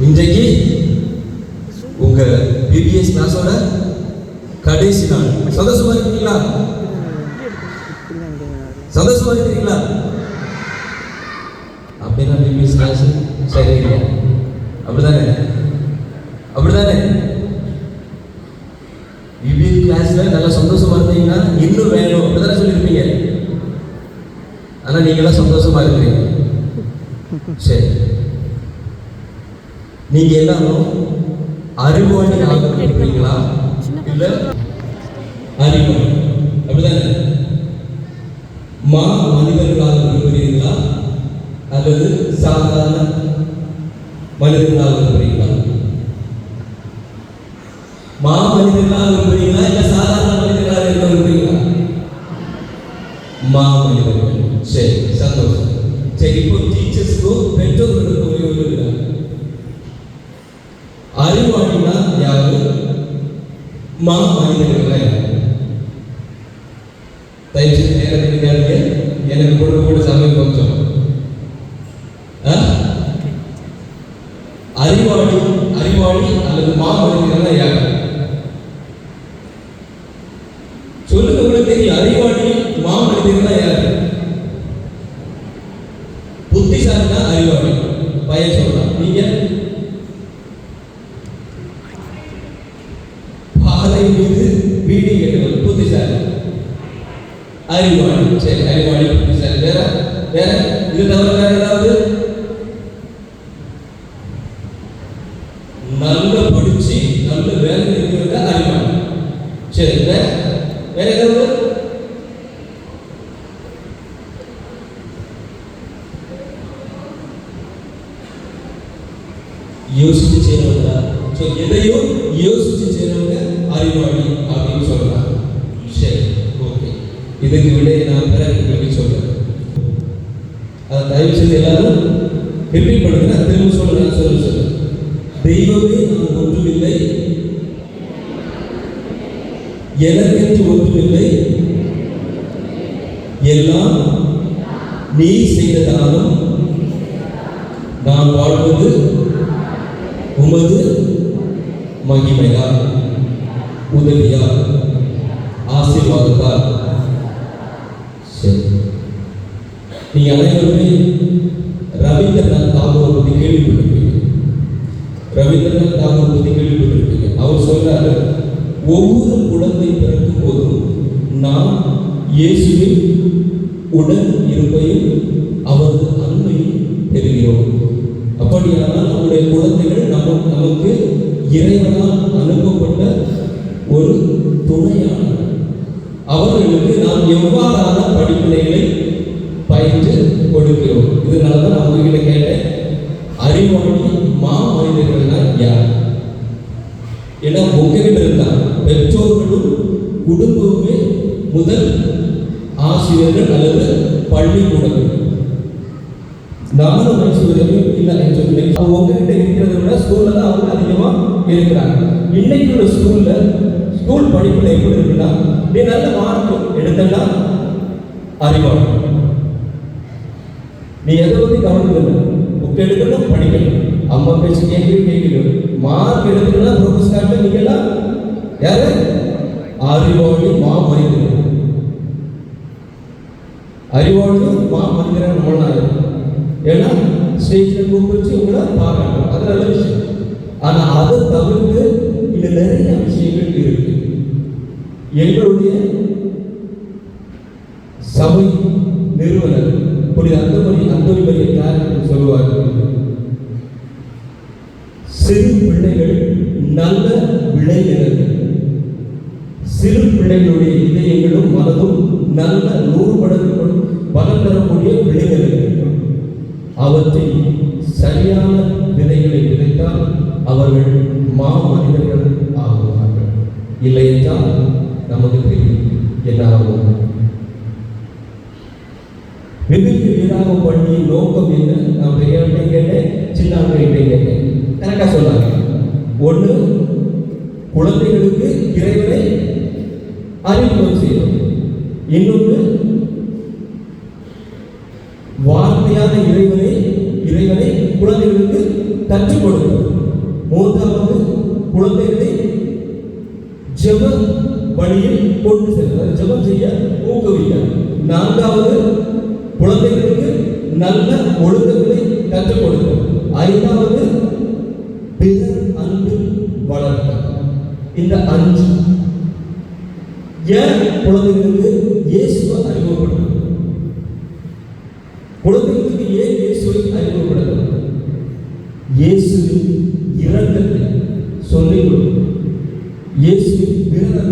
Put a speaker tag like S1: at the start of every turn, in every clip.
S1: இன்றைக்கு உங்க பிபிஎஸ் கிளாஸோட கடைசி நாள். சந்தோஷமா இருக்கீங்களா? சந்தோஷமா இருக்கீங்களா? அப்படின்னா பிபிஎஸ் கிளாஸ் சரியில்லை, அப்படிதானே? அப்படிதானே? பிபிஎஸ் கிளாஸ்ல நல்லா சந்தோஷமா இருந்தீங்கன்னா இன்னும் வேணும் அப்படிதானே சொல்லியிருப்பீங்க. ஆனா நீங்க எல்லாம் சந்தோஷமா இருக்கிறீங்க. சரி, நீங்க எல்லாரும் அறிவாளி ஆக விரும்புறீங்களா இல்ல அறிவாளி அப்படிதானே? மனிதர்களாக விரும்புகிறீங்களா அல்லது சாதாரண மனிதர்களாக விரும்புகிறீங்களா? மனிதர்களாக விரும்புகிறீங்களா இல்ல சாதாரண மனிதர்களாக இருக்க விரும்புகிறீங்களா? மனிதர்கள். சரி, சந்தோஷம். சரி, இப்போ டீச்சர்ஸ்க்கும் பெற்றோர்களுக்கும் ஒரு அறிவாளினா யாரு, மனிதர்கள் யாரு? தயவுசெய்து நேரத்துக்கு கேளுங்க, எனக்கு கொடுக்க சமயம் கொஞ்சம். அறிவாளி அல்லது மனிதர்கள் யாரு சொல்லுங்க. உங்களுக்கு தெரியும் அறிவாளி மனிதர்கள் யாரு? புத்திசாலினா அறிவாளி. பையன் சொல்லலாம். நீங்க பாலை மீது வீடு கேட்டவர் புத்திசாலி, அறிவாளி. சரி, அறிவாளி புத்திசாலி. வேற வேற இது தவிர வேற ஏதாவது? நல்ல படிச்சு நல்ல வேலை இருக்கிறது அறிவாளி. சரி, வேற வேற ஏதாவது? யோசிச்சு செய்யறவங்க, எதையும் யோசிச்சு செய்யறவங்க அறிவாளி அப்படின்னு சொல்லலாம். சரி, ஓகே. இதுக்கு விட நான் பிறகு சொல்றேன். அதை தயவு செய்து எல்லாரும் ரிப்பீட் பண்ணுங்க. நான் திரும்ப சொல்றேன். சொல்ல தெய்வமே நான் ஒன்றுமில்லை, எனக்கென்று ஒன்றுமில்லை, எல்லாம் நீ செய்ததாலும் நான் வாழ்வது உமது மகிமையா, உதவியா, ஆசீர்வாதத்தா. சரி, நீங்க அனைவருமே ரவீந்திரநாத் தாகூர் பற்றி கேள்விப்பட்டிருப்பீங்க. ரவீந்திரநாத் தாகூர் பற்றி கேள்விப்பட்டிருப்பீங்க. அவர் சொல்றாரு, ஒவ்வொரு குழந்தை பிறக்கும் போதும் நாம் இயேசுவின் உடன் இருப்பையும் அவரது அன்பையும் பெறுகிறோம். அப்படியானால் நம்முடைய குழந்தைகள் நமக்கு இறைவனால் அனுப்பப்பட்ட ஒரு துணையாளர். அவர்களுக்கு நாம் எவ்வாறான படிப்பினைகளை பயின்று கொடுக்கிறோம். இதனாலதான் நான் உங்ககிட்ட கேட்டேன், அறிவாளி மனிதர்கள்னா யார்? ஏன்னா உங்ககிட்ட இருந்தா பெற்றோர்களும் குடும்பமுமே முதல் ஆசிரியர்கள் அல்லது பள்ளிக்கூடங்கள். நானும் ஆசிரியர்கள் இல்லை சொல்லி உங்ககிட்ட இருக்கிறத விட ஸ்கூல்ல தான் அவங்க அதிகமா இருக்கிறாங்க. இன்னைக்கு ஒரு ஸ்கூல் படிப்புல எப்படி இருக்குன்னா, நீ நல்ல மார்க் எடுத்தா அறிவாளி. நீ எதை பத்தி கவனிக்கணும், புக் எடுக்கணும், படிக்கணும், அம்மா பேச்சு கேட்கணும், மார்க் எடுக்கணும்னா ப்ரோக்ரஸ் கார்டு. நீங்க எல்லாம் யாரு? அறிவாளி மனிதர்கள். அறிவாளி மனிதர்கள் நம்மளால. ஏன்னா ஸ்டேஜ்ல கூப்பிட்டு உங்களை பார்க்கணும், அது நல்ல விஷயம். ஆனா அதை தவிர்த்து இன்னும் நிறைய விஷயங்கள் இருக்கு. எங்களுடைய சபை நிறுவனர் புனித அந்தோனியார் சொல்லுவார்கள், சிறு பிள்ளைகள் நல்ல விளைநிலங்கள், சிறு பிள்ளைகளுடைய இதயங்களும் மனதும் நல்ல 100 மடங்கு பலன் தரக்கூடிய விளைநிலங்கள். அவற்றை சரியான விதைகளை விதைத்தால் அவர்கள் மனிதர்கள் ஆகுவார்கள். இல்லை என்றால் நமக்கு தெரியும் என்ன ஆகும். விதிக்கு வீராக பண்ணிய நோக்கம் என்ன? நான் பெரியவர்கிட்ட கேட்டேன், சின்னவர்கிட்ட கேட்டேன். கரெக்டா சொன்னாங்க. ஒன்று, குழந்தைகளுக்கு இறைவனை அறிமுகம் செய்யும். இன்னொன்று, வார்த்தையான இறைவனை குழந்தைகளுக்கு கற்றுக் கொடுக்கும். வழியில் கொண்டு செல்வது, ஜெபம் செய்ய ஊக்குவிக்க. நான்காவது, குழந்தைகளுக்கு நல்ல ஒழுக்கங்களை கற்றுக் கொடுக்க. ஐந்தாவது, பிறர் அன்பில் வளர்க்க. இந்த 5 ஏன் குழந்தைகளுக்கு இயேசுவை அறிமுகப்படுத்தணும்? குழந்தைகளுக்கு ஏன் இயேசுவை அறிமுகப்படுத்தணும்? இயேசுவின் இரக்கத்தை சொல்லிக் கொடுக்கணும், இயேசுவின் பிறரை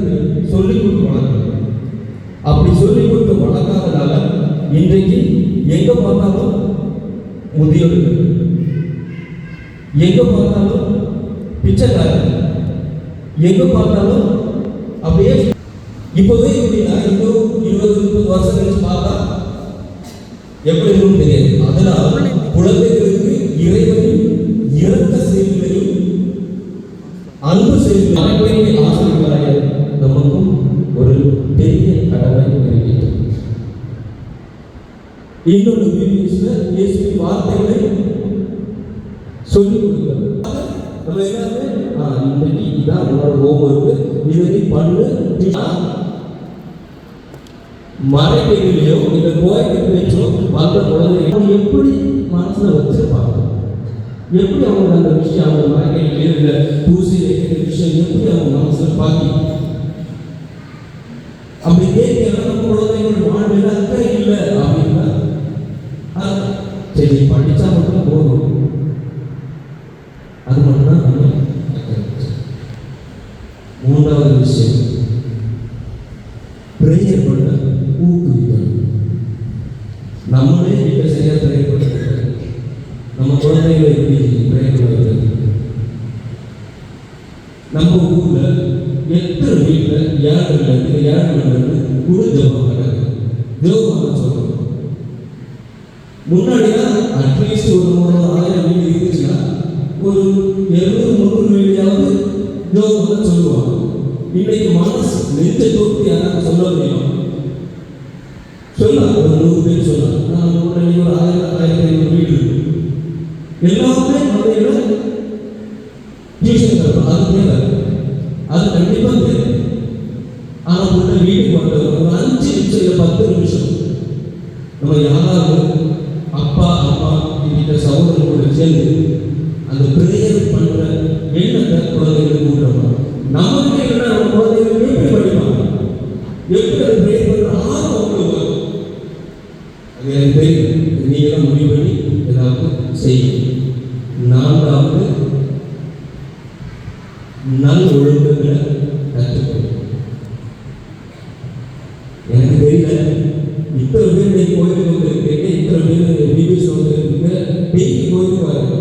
S1: சொல்லிக் கொடுத்து வளர்க்கணும். அப்படி சொல்லிக் கொடுத்து வளர்க்காதனால இன்றைக்கு எங்க பார்த்தாலும் முதியோர்கள், எங்க பார்த்தாலும் பிச்சைக்காரர்கள், எங்க பார்த்தாலும் அப்படியே. இப்போவே எப்படின்னா இன்னும் 20-30 வருஷம் கழிச்சு பார்த்தா எப்படி இருக்கும்னு தெரியாது. அதனால் குழந்தைகளுக்கு இறைவனின் இரக்க செய்திகளையும் அன்பு செய்திகளையும் ஆசிரியர்களாக நமக்கும் ஒரு பெரிய கடமை இருக்கிறது. இன்னொரு இயேசுவின் வார்த்தைகளை சொல்லிக் கொடுக்கிறது. நம்ம எல்லாருமே இன்னைக்கு இதான் உங்களோட ஹோம்வொர்க்கு, இதை பண்ணு. மறைக்கையிலையோ இந்த கோயில் பேச்சோ வந்த குழந்தைகள் எப்படி மனசுல வச்சிருப்பாங்க, எப்படி அவங்க அந்த விஷயம் அவங்க மறைக்கையிலையோ இல்லை பூசியில இருக்கிற விஷயம் எப்படி அவங்க மனசுல பாக்கி அப்படி கேட்க நம்ம குழந்தைகள் வாழ்வில் அக்கறை இல்லை அப்படின்னா சரி படிச்சா மட்டும் போதும், அது மட்டும்தான் நம்ம. மூன்றாவது விஷயம், பிரேயர் பண்ண ஊக்குவிக்கணும். நம்மளே வீட்டில் சரியாக பிரேயர் பண்ணுறது, நம்ம குழந்தைகளை எப்படி பிரேயர் பண்ணுறது? நம்ம ஊரில் எத்தனை வீட்டில் ஏழு குழு ஜபம் நடக்குது, ஜபம் சொல்கிறோம். முன்னாடிதான் அட்லீஸ்ட் ஒரு 1000 வீடு இருந்துச்சுன்னா ஒரு 700-300 வீடியாவது ஜோகம் சொல்லுவாங்க. இன்னைக்கு மனசு நெஞ்ச தோற்று யாராவது சொல்ல முடியும்? சொல்லலாம், ஒரு 100 பேர் சொல்லலாம். நான் ஒரு 1000-1500 வீடு இருக்கு, எல்லாமே குழந்தைகளை டியூஷன் தரணும். அது தேவை, அது கண்டிப்பாக தேவை. ஆனால் உள்ள வீட்டுக்கு வந்த ஒரு 5 நிமிஷம் இல்லை 10 நிமிஷம் நம்ம யாராவது அப்பா அம்மா இந்த சகோதரர்களோடு சேர்ந்து அந்த பிரேயர் பண்ற எண்ணத்தை குழந்தைகளுக்கு ஊட்டுறோம். நமக்கு என்ன, நம்ம குழந்தைகளுக்கு எப்படி படிப்பாங்க, எப்படி அதை பிரேயர் பண்ற ஆர்வம் அவங்களுக்கு வரும். அது எனக்கு தெரியும், நீங்க தான் முடிவு பண்ணி ஏதாவது செய்யும். 4வது, நல் ஒழுக்கங்களை கற்றுக்கணும். எனக்கு தெரியல இத்தனை பேர் கோயிலுக்கு வந்துருக்கு, இத்தனை பேர் பிபிஎஸ் வந்துருக்கு, பெரிய கோயிலுக்கு வாங்க.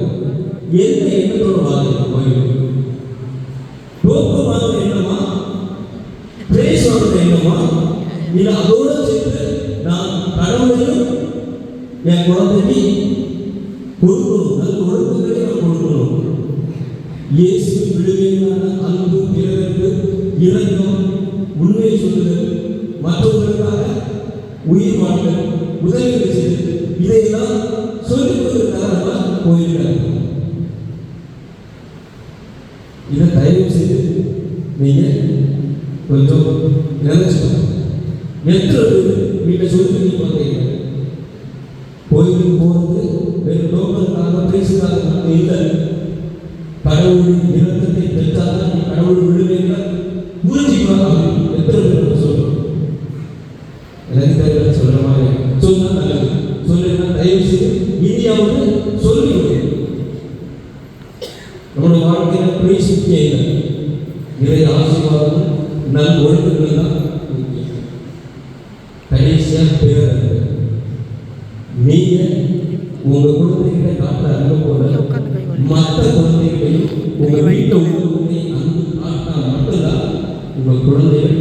S1: என்ன எண்ணத்தோட வாங்க கோயிலுக்கு? டோக்கன் வாங்க எண்ணமா, பிரேஸ் வாங்க எண்ணமா, இல்லை அதோட சேர்த்து நான் கடவுளையும் என் குழந்தைக்கு கொடுக்கணும், நல்ல ஒழுக்கங்களை நான் கொடுக்கணும். இயேசு விடுமையான அன்பு, பிறருக்கு இரக்கம், உண்மையை சொல்லுதல், மற்றவர்களுக்காக உயிர் வாழ்க்கை, உதவிகளை செய்து இதையெல்லாம் சொல்லிக் கொடுக்கிறதுக்காக கோயிலுக்கு. இதை தயவு செய்து நீங்க கொஞ்சம் நினைச்சுக்கணும். எத்தனை வீட்டை சொல்லி நீங்க பார்த்தீங்க, கோயிலுக்கு போகிறது வேறு டோக்கனுக்காக பேசுகிறாங்க மட்டும் இல்லை. கடவுளின் இரக்கத்தை பெற்றாதான் நீ கடவுள் விடுமைகளை புரிஞ்சுக்கலாம். எத்தனை பேர் சொல்லணும்? எனக்கு தெரியல, சொல்ற மாதிரி சொன்னா நல்லது, சொல்லுன்னா தயவு செய்து இனியாவது சொல்லி நம்மளோட வாழ்க்கையில பிரேசிக்க இல்லை. இறை ஆசீர்வாதம் நல் ஒழுக்கங்கள் தான் முக்கியம். கடைசியா பேர் நீங்க உங்க குழந்தைகளை காட்ட அன்பு போல மற்ற குழந்தைகளையும் உங்க வீட்டை உங்களை அன்பு காட்டினா மட்டும்தான் உங்கள் குழந்தைகள்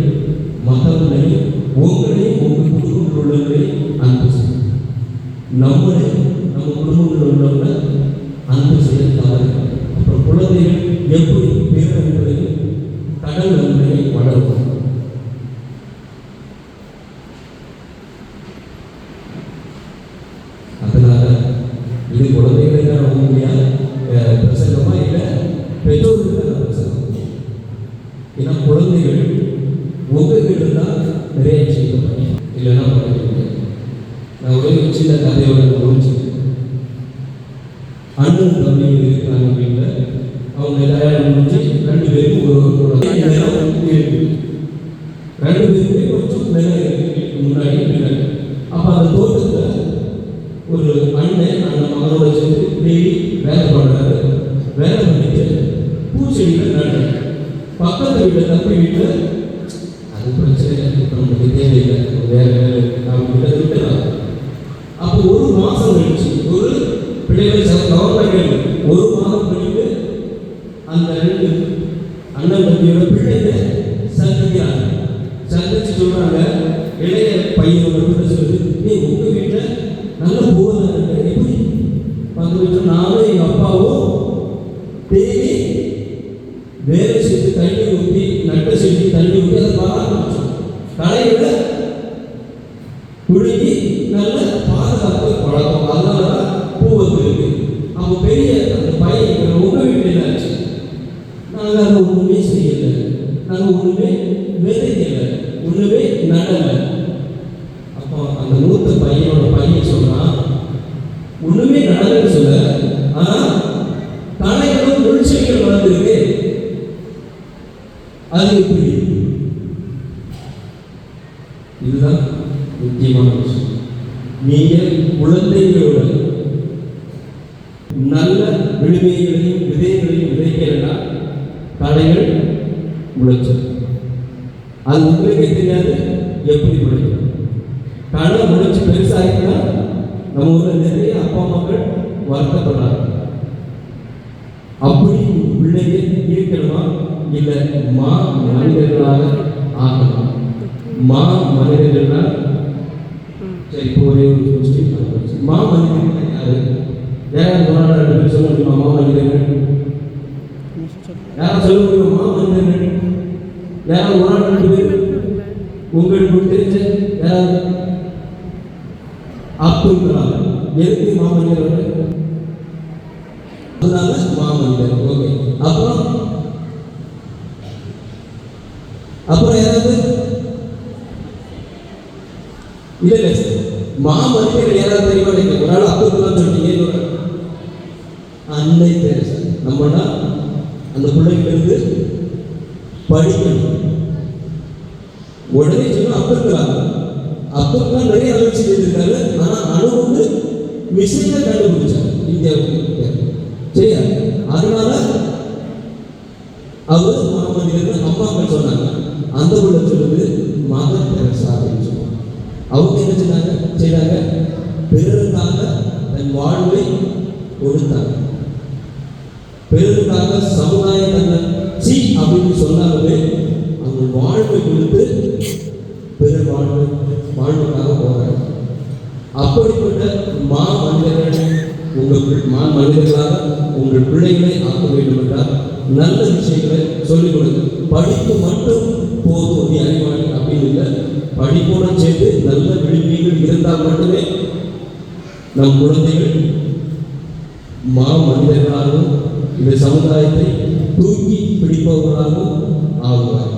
S1: மற்றவர்களையும் உங்களையும் உங்கள் குடும்பத்தில் உள்ளவர்களையும் அன்பு செய்யும். நம்மளே நம்ம குடும்பத்தில் உள்ளவங்க அன்பு செய்ய தவறு. அப்புறம் குழந்தைகள் எப்படி பேரன்பையும் கடல் அன்பையும் வளரும். அதனால இது குழந்தைகளுக்கான உண்மையான பிரசங்கமா இல்லை, பெற்றோர்களுக்கான பிரசங்கம். ஏன்னா குழந்தைகள் உங்க அண்ணன் தம்பி இருக்கிறாங்க வீட்டில். அவங்க கல்யாணம் முடிஞ்சு 2 பேரும் ஒரு நிலம் இருக்கு. 2 பேருமே கொஞ்சம் நிலம் இருக்கு முன்னாடி பின்னாடி. அப்போ அந்த தோட்டத்தில் ஒரு அண்ணன் அந்த மகனோட சேர்ந்து டெய்லி வேலை பண்ணுறாரு. வேலை பண்ணிட்டு பூச்செடியில் நடுறாரு. பக்கத்து வீட்டில் தம்பி வீட்டில் அது பிரச்சனை இப்போ நமக்கு தேவையில்லை, வேற வேலை அவங்க கிட்ட விட்டுலாம். அப்போ ஒரு மாதம் கழிச்சு ஒரு பிள்ளைகளை கவர்மெண்ட் 1 மாதம் கழித்து அந்த 2 அண்ணன் தம்பியோட பிள்ளைகளை சந்திக்கிறாங்க. சந்திச்சு சொல்றாங்க, இளைய பையனோட பிள்ளை சொல்லுது, நீ உங்க வீட்டில் நல்ல பூவெல்லாம் இருக்கு, எப்படி பக்கத்து வீட்டில் நானும் எங்கள் அப்பாவும் டெய்லி வேலை செய்து தண்ணி ஊற்றி நட்டை செஞ்சு தண்ணி ஊற்றி அதை பராமரிச்சோம். களைகளை குழுங்கி நல்ல பாதுகாப்பு பழக்கம், அதனால தான் பூ வந்து இருக்கு. அவங்க பெரிய அந்த பையன் உங்க வீட்டில் என்னாச்சு, நாங்கள் அதை ஒன்றுமே செய்யலை, நாங்கள் ஒன்றுமே விதைக்கலை, ஒன்றுமே நடலை. அப்போ அந்த மூத்த பையனோட பையன் சொல்றான், ஒன்றுமே நடலைன்னு சொல்ல, ஆனால் களைகளும் முள்செடிகள் வளர்ந்துருக்கு, அது எப்படி? இதுதான் முக்கியமான விஷயம். நீங்கள் குழந்தைகளோட நல்ல விழுமைகளையும் விதைகளையும் விதைக்கிறதா களைகள் முளைச்சல். அது உங்களுக்கே தெரியாது எப்படி முளைக்கும். களை முளைச்சு பெருசாகினா நம்ம ஊரில் நிறைய அப்பா அம்மாக்கள் வருத்தப்படுறாங்க. அப்படி பிள்ளைகள் இருக்கணுமா, இல்லை மனிதர்களாக ஆகணும்? மனிதர்கள்னா சரி, இப்போ ஒரே ஒரு கொஸ்டின், மனிதர்கள் யாரு? யாராவது ஒரு 2 பேர் சொல்ல முடியுமா? மனிதர்கள் யாரும் சொல்ல முடியுமா? மனிதர்கள் யாராவது ஒரு 2 பேர் உங்களுக்கு தெரிஞ்ச யாராவது? அப்துல் கலாம் எதுக்கு மாமனிதர்கள்? அதனால மாமனிதர். ஓகே, அப்புறம் யாராவது? இல்லை, மாமனிதர்கள் யாராவது தெரியுமா? ஒரு நாள் அப்துல் கலாம் சொல்லிட்டீங்க, அன்னை தெரசா. நம்மனா அந்த பிள்ளைங்களுக்கு படிக்கணும். உடனே சொன்னா அப்துல் கலாம் நிறைய ஆராய்ச்சி செய்திருக்காரு. ஆனால் அணு வந்து மிஷினை கண்டுபிடிச்சார் இந்தியாவுக்கு. சரியா? அதனால அவர் மாமனிதர்கள் அம்மாக்கள் சொன்னாங்க. அந்த பிள்ளை சொல்லுது மதர் தெரசா அப்படின்னு சொன்னாங்க. அவங்க என்ன செய்தாங்க? பிறருக்காக தன் வாழ்வை கொடுத்தாங்க. பிறருக்காக சமுதாயம் தன்னை அப்படின்னு சொன்னாலுமே அவங்க வாழ்வை கொடுத்து பிறர் வாழ்வுக்காக போறாங்க. அப்படிப்பட்ட மனிதர்களாக உங்கள் பிள்ளைகளை ஆக்க வேண்டும் என்றால் நல்ல விஷயங்களை சொல்லிக் கொடுங்க. படிப்பு மட்டும் போதும், நீ அறிவாளி அப்படின்னு இல்லை. படிப்புடன் சேர்த்து நல்ல விழுமியங்கள் இருந்தால் மட்டுமே நம் குழந்தைகள் மனிதர்களாகவும் இந்த சமுதாயத்தை தூக்கி பிடிப்பவர்களாகவும் ஆகுவார்.